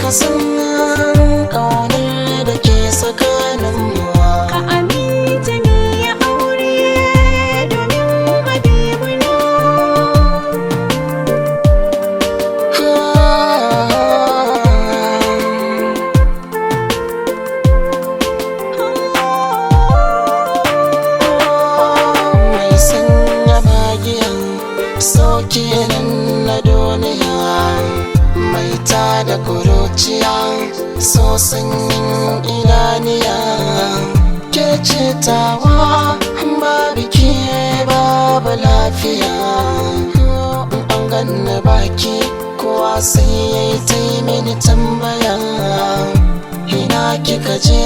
ka san ƙaunar da ke tsakaninmu. Ka aminta ni ya aure domin habibuna. Mai sanya magiyan sauke nan na duniya, mai tada kuruciya so sanyin idaniya. Ke ce tawa babu ke babu lafiya. An ganni baki kowa sai ya yi ta yi mini tambaya, ina kika je,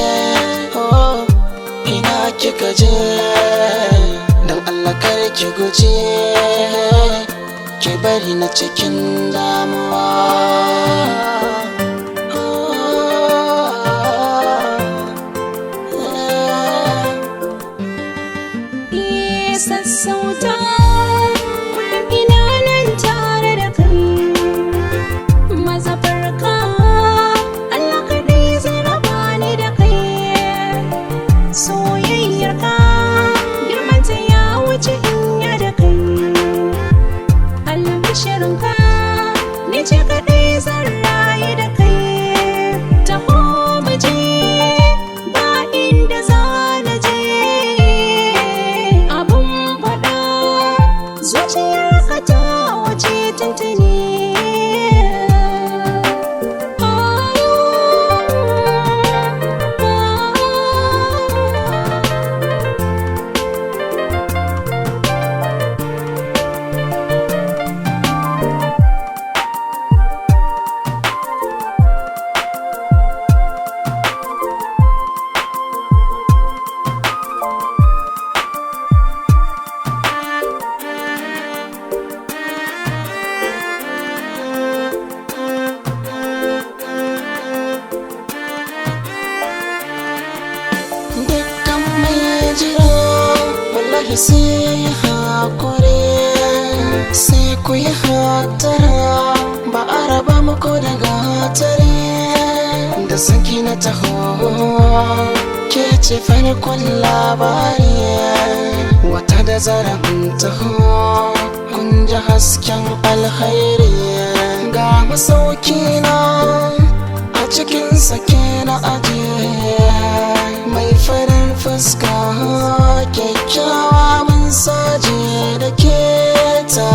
ina kika je. Dan Allah kar ki guje, ki bari na cikin damuwa. Sassauta ina nan tare da kai, maza farka Allah kaɗai zai raba ni da kai. Soyayyarka girmanta ya wuce inya da kai, albishirinka ni ce kaɗai zan rayu da kai. Taho mu je ba inda za na je, abun faɗa zuciyarka ta wuce tuntuni. Wallahi sai hakuri, sai ku yi hatara, ba a raba muku da gatari. Da sanki na taho ke ce farkon labari, wata da zarafin taho kun ji hasken alkhairi. Ga masauki na a cikin sake na ajiye, mai farin fuska kyakkyawa mun saje da ke ta.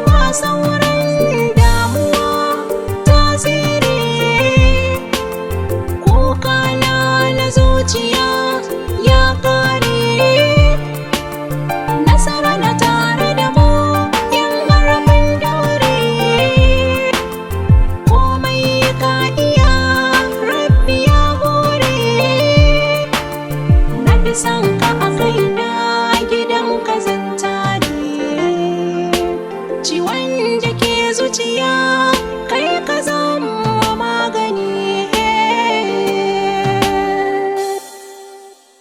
Ba sauran damuwa tasiri, kokana na zuciya ya kare. Nasara na tare da mu in har mun daure, komai ka iya rabbi ya hore. Na fi son ka a kaina, gidan ka zan tare, ciwon da ke zuciya